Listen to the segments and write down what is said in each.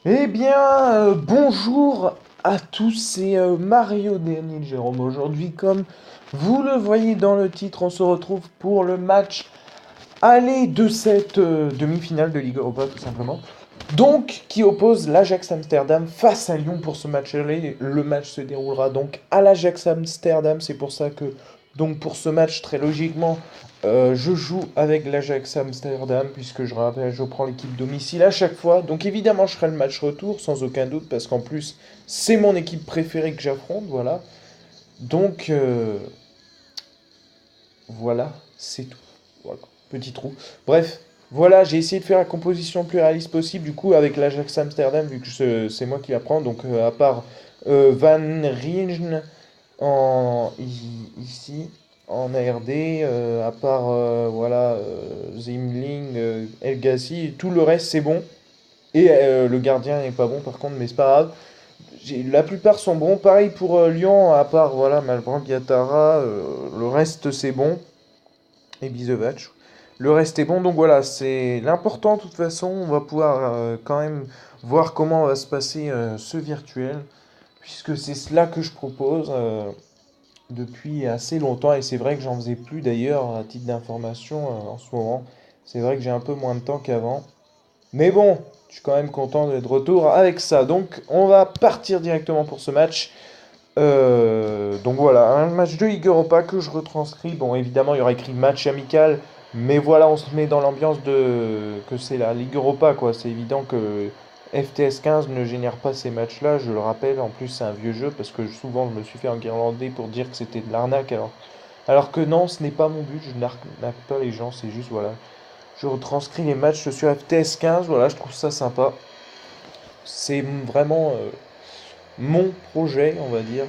Eh bien, bonjour à tous, c'est Mario Daniel Jérôme. Aujourd'hui, comme vous le voyez dans le titre, on se retrouve pour le match aller de cette demi-finale de Ligue Europa, tout simplement. Donc, qui oppose l'Ajax Amsterdam face à Lyon pour ce match aller. Le match se déroulera donc à l'Ajax Amsterdam. C'est pour ça que, donc, pour ce match, très logiquement, je joue avec l'Ajax Amsterdam, puisque je rappelle, je prends l'équipe domicile à chaque fois. Donc, évidemment, je ferai le match retour, sans aucun doute, parce qu'en plus, c'est mon équipe préférée que j'affronte. Voilà. Donc, voilà, c'est tout. Voilà. Petit trou. Bref, voilà, j'ai essayé de faire la composition le plus réaliste possible, du coup, avec l'Ajax Amsterdam, vu que c'est moi qui la prends. Donc, à part Van Rijn ici, en ARD, à part voilà, Zimling, El Ghazi, tout le reste c'est bon. Et le gardien n'est pas bon par contre, mais c'est pas grave. La plupart sont bons. Pareil pour Lyon, à part voilà, Malbranc, Diatara, le reste c'est bon et Bisevac. Le reste est bon, donc voilà, c'est l'important de toute façon. On va pouvoir quand même voir comment va se passer ce virtuel, puisque c'est cela que je propose depuis assez longtemps, et c'est vrai que j'en faisais plus d'ailleurs, à titre d'information en ce moment. C'est vrai que j'ai un peu moins de temps qu'avant. Mais bon, je suis quand même content d'être de retour avec ça. Donc on va partir directement pour ce match. Donc voilà, un match de Ligue Europa que je retranscris. Bon, évidemment, il y aura écrit match amical, mais voilà, on se met dans l'ambiance de que c'est la Ligue Europa, quoi. C'est évident que FTS 15 ne génère pas ces matchs-là, je le rappelle. En plus, c'est un vieux jeu parce que souvent je me suis fait enguirlander pour dire que c'était de l'arnaque. Alors que non, ce n'est pas mon but, je n'arnaque pas les gens, c'est juste voilà. Je retranscris les matchs sur FTS 15, voilà, je trouve ça sympa. C'est vraiment mon projet, on va dire.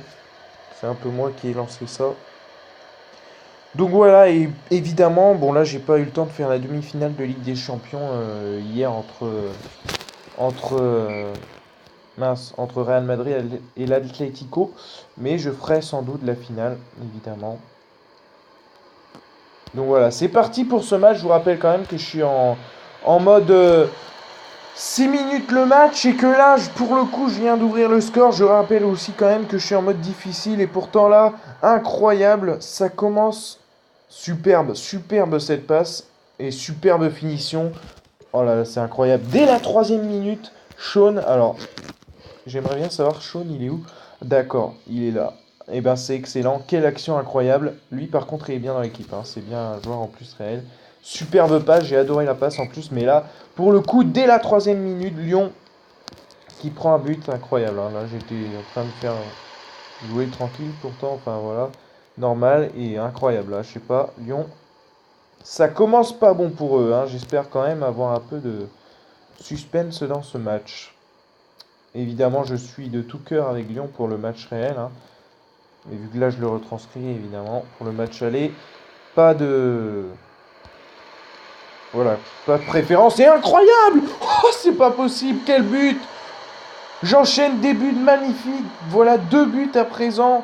C'est un peu moi qui ai lancé ça. Donc voilà, et évidemment, bon là j'ai pas eu le temps de faire la demi-finale de Ligue des Champions hier entre entre Real Madrid et l'Atlético, mais je ferai sans doute la finale, évidemment. Donc voilà, c'est parti pour ce match. Je vous rappelle quand même que je suis en mode 6 minutes le match et que là, pour le coup, je viens d'ouvrir le score. Je rappelle aussi quand même que je suis en mode difficile et pourtant là, incroyable, ça commence superbe, superbe cette passe et superbe finition. Oh là là, c'est incroyable. Dès la troisième minute, Sean, alors j'aimerais bien savoir, Sean, il est où? D'accord, il est là. Eh ben c'est excellent, quelle action incroyable. Lui par contre il est bien dans l'équipe, hein. C'est bien un joueur en plus réel. Superbe passe, j'ai adoré la passe en plus, mais là, pour le coup, dès la troisième minute, Lyon qui prend un but incroyable, hein. Là j'étais en train de faire jouer tranquille pourtant, enfin voilà, normal et incroyable. Là, je sais pas, Lyon, ça commence pas bon pour eux, hein. J'espère quand même avoir un peu de suspense dans ce match. Évidemment, je suis de tout cœur avec Lyon pour le match réel, hein. Mais vu que là, je le retranscris, évidemment, pour le match aller, pas de... Voilà, pas de préférence. C'est incroyable! Oh, c'est pas possible, quel but! J'enchaîne des buts magnifiques. Voilà, deux buts à présent.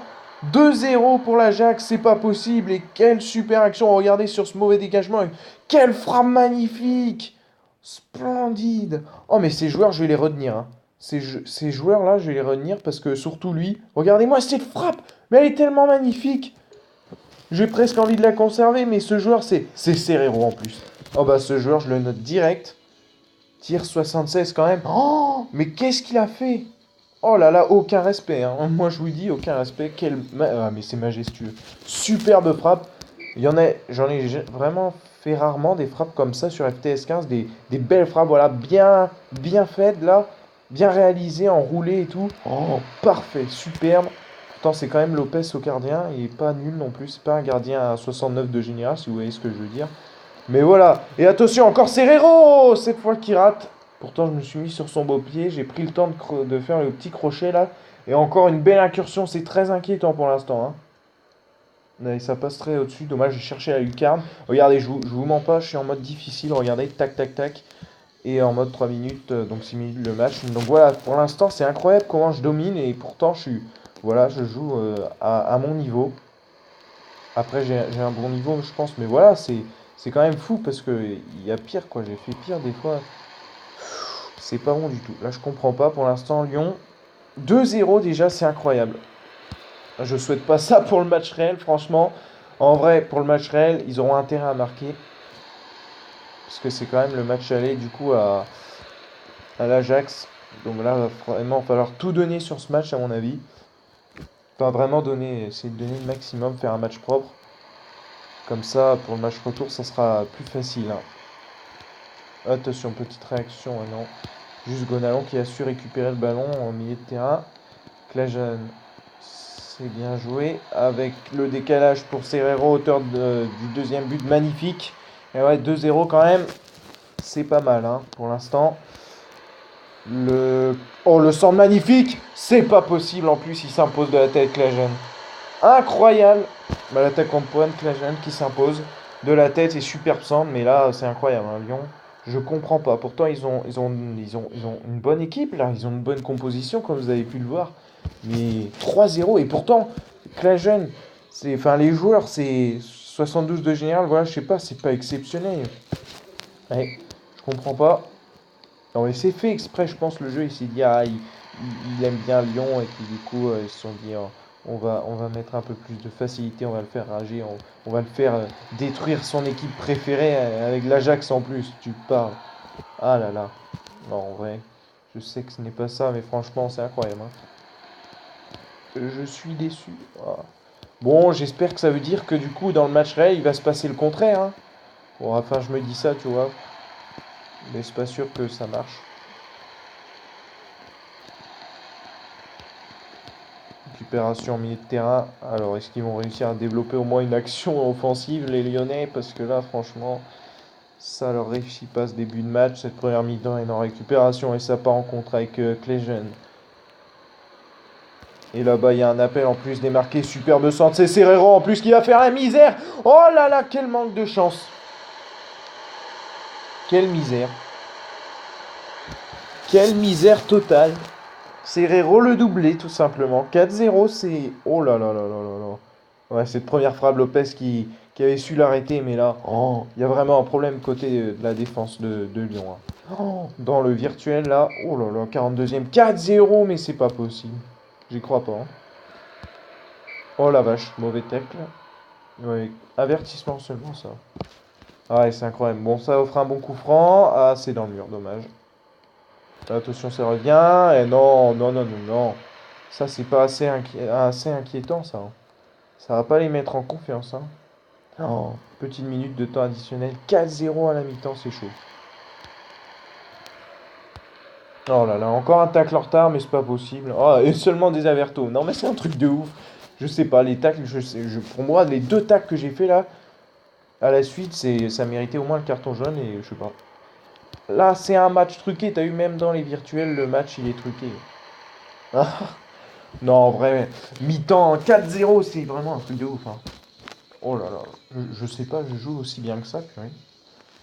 2-0 pour l'Ajax, c'est pas possible. Et quelle super action. Regardez sur ce mauvais dégagement. Quelle frappe magnifique! Splendide! Oh, mais ces joueurs, je vais les retenir, hein. Ces joueurs-là, je vais les retenir parce que surtout lui, regardez-moi cette frappe! Mais elle est tellement magnifique! J'ai presque envie de la conserver, mais ce joueur, c'est Serrero en plus. Oh bah ce joueur, je le note direct. Tir 76 quand même. Oh, mais qu'est-ce qu'il a fait? Oh là là, aucun respect, hein. Moi je vous dis, aucun respect. Ah, mais c'est majestueux. Superbe frappe. J'en ai vraiment fait rarement des frappes comme ça sur FTS 15. Des belles frappes, voilà, bien faites là. Bien réalisées, enroulées et tout. Oh, parfait, superbe. Pourtant, c'est quand même Lopez au gardien. Il est pas nul non plus. C'est pas un gardien à 69 de général, si vous voyez ce que je veux dire. Mais voilà. Et attention, encore Serrero, cette fois qui rate. Pourtant, je me suis mis sur son beau pied. J'ai pris le temps de faire le petit crochet là. Et encore une belle incursion. C'est très inquiétant pour l'instant, hein. Et ça passe très au-dessus. Dommage, j'ai cherché la lucarne. Regardez, je vous mens pas. Je suis en mode difficile. Regardez, tac, tac, tac. Et en mode 3 minutes, donc 6 minutes le match. Donc voilà, pour l'instant, c'est incroyable comment je domine. Et pourtant, voilà, je joue à mon niveau. Après, j'ai un bon niveau, je pense, mais voilà, c'est quand même fou parce que il y a pire, quoi. J'ai fait pire des fois. C'est pas bon du tout. Là, je comprends pas. Pour l'instant, Lyon, 2-0 déjà, c'est incroyable. Je souhaite pas ça pour le match réel, franchement. En vrai, pour le match réel, ils auront intérêt à marquer. Parce que c'est quand même le match aller, du coup, à l'Ajax. Donc là, il va vraiment falloir tout donner sur ce match, à mon avis. Enfin, vraiment donner, essayer de donner le maximum, faire un match propre. Comme ça, pour le match retour, ça sera plus facile, hein. Attention, petite réaction, non. Juste Gonalon qui a su récupérer le ballon en milieu de terrain. Clajen, c'est bien joué. Avec le décalage pour Serrero, auteur du deuxième but magnifique. Et ouais, 2-0 quand même. C'est pas mal, hein, pour l'instant. Oh, le centre magnifique. C'est pas possible. En plus, il s'impose de la tête, Clajen. Incroyable. Bah, l'attaquant de pointe, Clajen, qui s'impose de la tête. Et superbe centre. Mais là, c'est incroyable, hein, Lyon. Je comprends pas. Pourtant, ils ont une bonne équipe, là. Ils ont une bonne composition, comme vous avez pu le voir. Mais 3-0. Et pourtant, Clajen, enfin, les joueurs, c'est 72 de général. Voilà, je sais pas, c'est pas exceptionnel. Ouais, je comprends pas. Non, mais c'est fait exprès, je pense, le jeu. Il s'est dit, ah, il aime bien Lyon. Et puis, du coup, ils se sont dit, oh, on va mettre un peu plus de facilité. On va le faire rager. On va le faire détruire son équipe préférée avec l'Ajax en plus. Tu parles. Ah là là. Non, en vrai, je sais que ce n'est pas ça. Mais franchement, c'est incroyable, hein. Je suis déçu. Ah. Bon, j'espère que ça veut dire que du coup, dans le match réel, il va se passer le contraire, hein. Bon, enfin, je me dis ça, tu vois. Mais c'est pas sûr que ça marche. Récupération au milieu de terrain. Alors, est-ce qu'ils vont réussir à développer au moins une action offensive, les Lyonnais? Parce que là, franchement, ça leur réussit pas ce début de match. Cette première mi-temps est en récupération et ça part en contre avec Clégen. Et là-bas, il y a un appel en plus démarqué. Superbe centre. C'est Serrero en plus qui va faire la misère. Oh là là, quel manque de chance. Quelle misère. Quelle misère totale. Serrero le doublé, tout simplement. 4-0, c'est... Oh là là là là là là. Ouais, cette première frappe, Lopez qui avait su l'arrêter, mais là, oh, il y a vraiment un problème côté de la défense de Lyon, hein. Oh, dans le virtuel, là, oh là là, 42e, 4-0, mais c'est pas possible. J'y crois pas, hein. Oh la vache, mauvais tacle. Ouais, avertissement seulement, ça. Ah ouais, c'est incroyable. Bon, ça offre un bon coup franc. Ah, c'est dans le mur, dommage. Attention, ça revient. Et non, non, non, non, non. Ça, c'est pas assez inquiétant, ça, hein. Ça va pas les mettre en confiance, hein. Oh, petite minute de temps additionnel. 4-0 à la mi-temps, c'est chaud. Oh là là, encore un tacle en retard, mais c'est pas possible. Oh, et seulement des avertos. Non, mais c'est un truc de ouf. Je sais pas, les tacles, pour moi, les deux tacles que j'ai fait là, à la suite, ça méritait au moins le carton jaune et je sais pas. Là, c'est un match truqué. T'as eu même dans les virtuels, le match, il est truqué. Ah, non, en vrai, mi-temps 4-0, c'est vraiment un truc de ouf, hein. Oh là là, je sais pas, je joue aussi bien que ça, purée.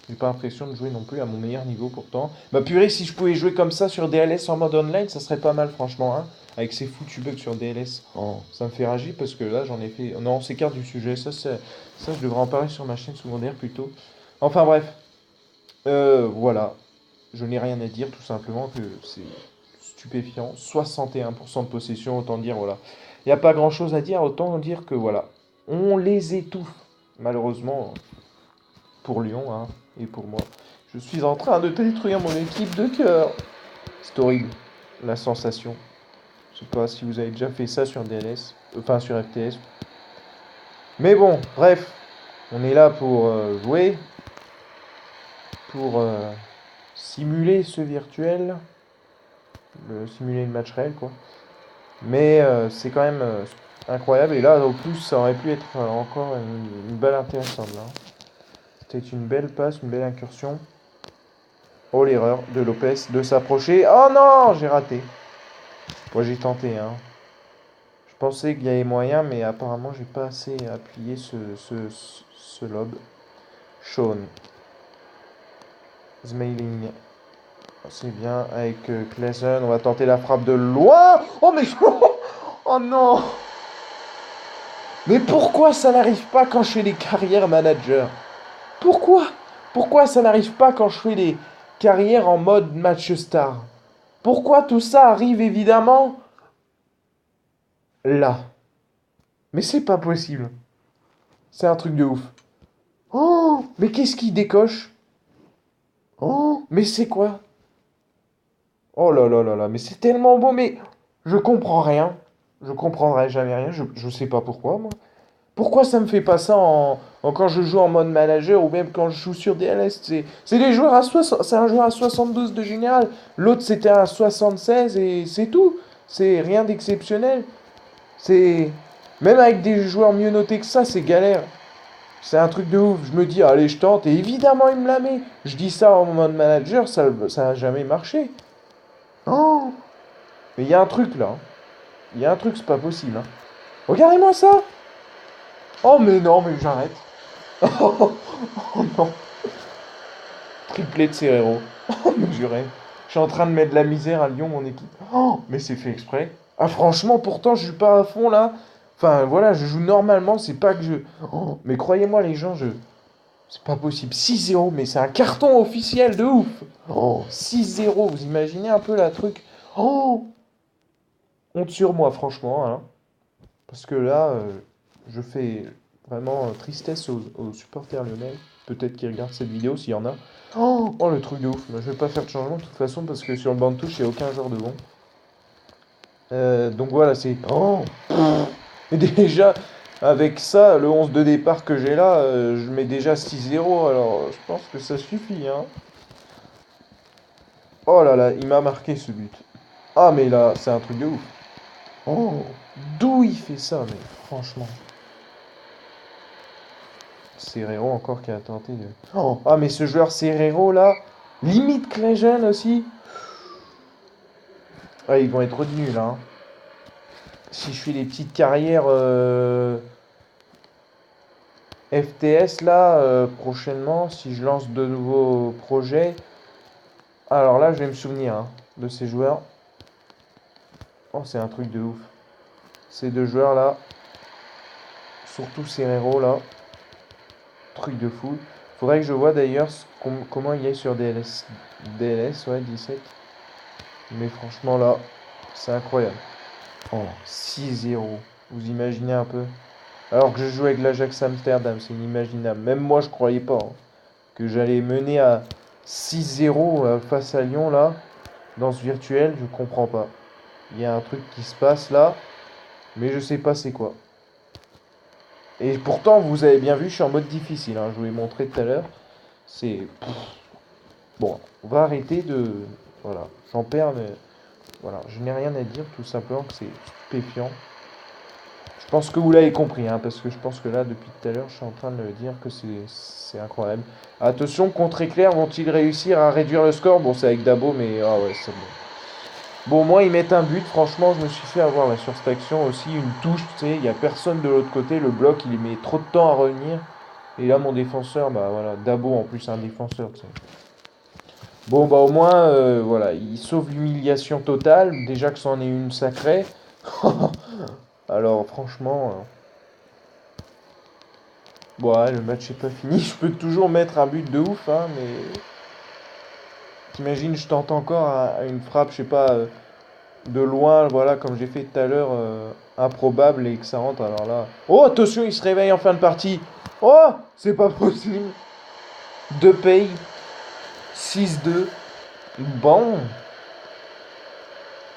J'ai pas l'impression de jouer non plus à mon meilleur niveau pourtant. Bah purée, si je pouvais jouer comme ça sur DLS en mode online, ça serait pas mal franchement, hein. Avec ces foutus bugs sur DLS. Oh, ça me fait rager parce que là j'en ai fait... Non, on s'écarte du sujet, ça je devrais en parler sur ma chaîne secondaire plutôt. Enfin bref, voilà. Je n'ai rien à dire, tout simplement que c'est stupéfiant. 61% de possession, autant dire, voilà. Il n'y a pas grand-chose à dire, autant dire que voilà. On les étouffe, malheureusement, pour Lyon, hein, et pour moi. Je suis en train de détruire mon équipe de cœur. C'est horrible, la sensation. Je sais pas si vous avez déjà fait ça sur DLS, enfin sur FTS. Mais bon, bref, on est là pour jouer, pour simuler ce virtuel, simuler le match réel, quoi. Mais c'est quand même incroyable. Et là, au plus, ça aurait pu être encore une balle intéressante, là. C'était une belle passe, une belle incursion. Oh, l'erreur de Lopez de s'approcher. Oh non, j'ai raté. Moi, j'ai tenté, hein. Je pensais qu'il y avait moyen, mais apparemment, j'ai pas assez appuyé ce lob. Sean. Smiling. C'est bien avec Claesen. On va tenter la frappe de loin. Oh, mais... Oh non. Mais pourquoi ça n'arrive pas quand je fais les carrières manager? Pourquoi? Pourquoi ça n'arrive pas quand je fais les carrière en mode match star. Pourquoi tout ça arrive évidemment là? Mais c'est pas possible. C'est un truc de ouf. Oh, mais qu'est-ce qui décoche? Oh, mais c'est quoi? Oh là là là là, mais c'est tellement beau, mais je comprends rien. Je comprendrai jamais rien, je sais pas pourquoi, moi. Pourquoi ça me fait pas ça quand je joue en mode manager ou même quand je joue sur DLS? C'est des joueurs à 60, c'est un joueur à 72 de général. L'autre c'était à 76 et c'est tout. C'est rien d'exceptionnel. C'est même avec des joueurs mieux notés que ça, c'est galère. C'est un truc de ouf. Je me dis, allez, je tente. Et évidemment, il me la met. Je dis ça en mode manager, ça a jamais marché. Oh! Mais il y a un truc là. Il y a un truc, c'est pas possible, hein. Regardez-moi ça! Oh, mais non, mais j'arrête. Oh, non. Triplé de Serrero. Oh, mais juré. Je suis en train de mettre de la misère à Lyon, mon équipe. Oh, mais c'est fait exprès. Ah, franchement, pourtant, je suis pas à fond là. Enfin, voilà, je joue normalement, c'est pas que je. Oh, mais croyez-moi, les gens, je. C'est pas possible. 6-0, mais c'est un carton officiel de ouf. Oh, 6-0, vous imaginez un peu la truc. Oh, honte sur moi, franchement, hein. Parce que là, je fais vraiment tristesse aux supporters lyonnais. Peut-être qu'ils regardent cette vidéo s'il y en a. Oh, oh, le truc de ouf. Je vais pas faire de changement de toute façon parce que sur le banc de touche, il n'y a aucun joueur de bon. Donc voilà, c'est. Oh. Et déjà, avec ça, le 11 de départ que j'ai là, je mets déjà 6-0. Alors, je pense que ça suffit, hein. Oh là là, il m'a marqué ce but. Ah, mais là, c'est un truc de ouf. Oh, d'où il fait ça, mais franchement. Serrero encore qui a tenté de. Oh, ah, mais ce joueur Serrero là, limite Cléjeune aussi. Ah, ils vont être retenus là, hein. Si je fais les petites carrières FTS là, prochainement, si je lance de nouveaux projets, alors là, je vais me souvenir, hein, de ces joueurs. Oh, c'est un truc de ouf. Ces deux joueurs là, surtout Serrero là, truc de fou. Faudrait que je vois d'ailleurs comment il est sur DLS. DLS, ouais, 17. Mais franchement là, c'est incroyable. Oh, 6-0. Vous imaginez un peu? Alors que je joue avec l'Ajax Amsterdam, c'est inimaginable. Même moi, je croyais pas, hein, que j'allais mener à 6-0 face à Lyon là, dans ce virtuel. Je comprends pas. Il y a un truc qui se passe là, mais je sais pas c'est quoi. Et pourtant, vous avez bien vu, je suis en mode difficile, hein, je vous l'ai montré tout à l'heure. C'est. Bon, on va arrêter de. Voilà, j'en perds, mais. Voilà, je n'ai rien à dire, tout simplement que c'est stupéfiant. Je pense que vous l'avez compris, hein, parce que je pense que là, depuis tout à l'heure, je suis en train de le dire que c'est incroyable. Attention, contre éclair, vont-ils réussir à réduire le score? Bon, c'est avec Dabo, mais ah ouais, c'est bon. Bon, moi, ils mettent un but. Franchement, je me suis fait avoir là sur cette action aussi. Une touche, tu sais, il n'y a personne de l'autre côté. Le bloc, il met trop de temps à revenir. Et là, mon défenseur, bah voilà, Dabo en plus, un défenseur, tu sais. Bon, bah au moins, voilà, il sauve l'humiliation totale. Déjà que c'en est une sacrée. Alors, franchement. Bon, ouais, le match est pas fini. Je peux toujours mettre un but de ouf, hein, mais. T'imagines, je tente encore à une frappe, je sais pas, de loin, voilà, comme j'ai fait tout à l'heure, improbable et que ça rentre. Alors là. Oh, attention, il se réveille en fin de partie. Oh, c'est pas possible. Deux pays. 6-2. Bon.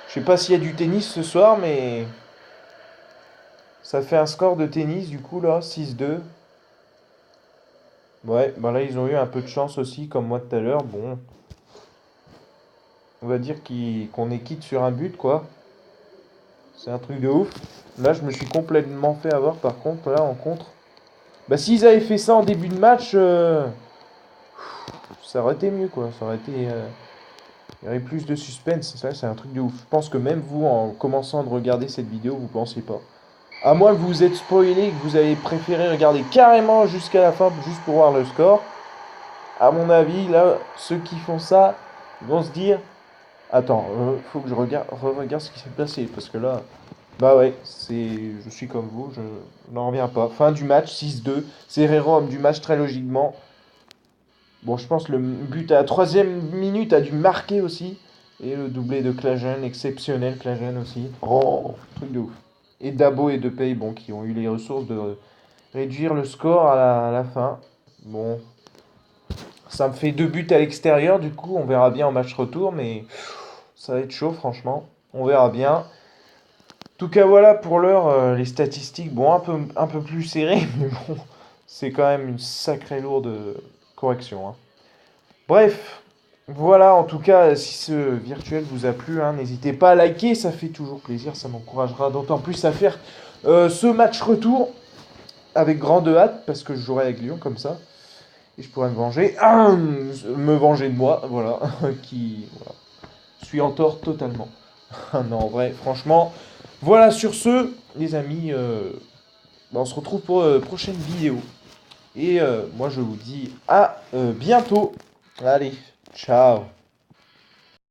Je sais pas s'il y a du tennis ce soir, mais. Ça fait un score de tennis, du coup, là, 6-2. Ouais, bah là, ils ont eu un peu de chance aussi, comme moi tout à l'heure. Bon. On va dire qu'on est quitte sur un but, quoi. C'est un truc de ouf. Là, je me suis complètement fait avoir, par contre, là, en contre. Bah, s'ils avaient fait ça en début de match, ça aurait été mieux, quoi. Ça aurait été. Il y aurait plus de suspense. Ça, c'est un truc de ouf. Je pense que même vous, en commençant de regarder cette vidéo, vous pensez pas. À moins que vous êtes spoilé, que vous avez préféré regarder carrément jusqu'à la fin, juste pour voir le score. À mon avis, là, ceux qui font ça vont se dire. Attends, faut que je regarde ce qui s'est passé, parce que là, bah ouais, je suis comme vous, je n'en reviens pas. Fin du match, 6-2, Serrero homme du match très logiquement. Bon, je pense le but à la troisième minute a dû marquer aussi. Et le doublé de Klajen, exceptionnel Klajen aussi. Oh, truc de ouf. Et Dabo et Depay, bon, qui ont eu les ressources de réduire le score à la fin. Bon, ça me fait 2 buts à l'extérieur, du coup, on verra bien en match retour, mais ça va être chaud, franchement. On verra bien. En tout cas, voilà pour l'heure, les statistiques, bon, un peu plus serrées, mais bon, c'est quand même une sacrée lourde correction, hein. Bref, voilà, en tout cas, si ce virtuel vous a plu, hein, n'hésitez pas à liker, ça fait toujours plaisir, ça m'encouragera d'autant plus à faire ce match retour avec grande hâte, parce que je jouerai avec Lyon comme ça, et je pourrais me venger, me venger de moi, voilà, voilà, suis en tort totalement. Non, en vrai, franchement, voilà, sur ce, les amis, on se retrouve pour prochaine vidéo. Et moi, je vous dis à bientôt. Allez, ciao.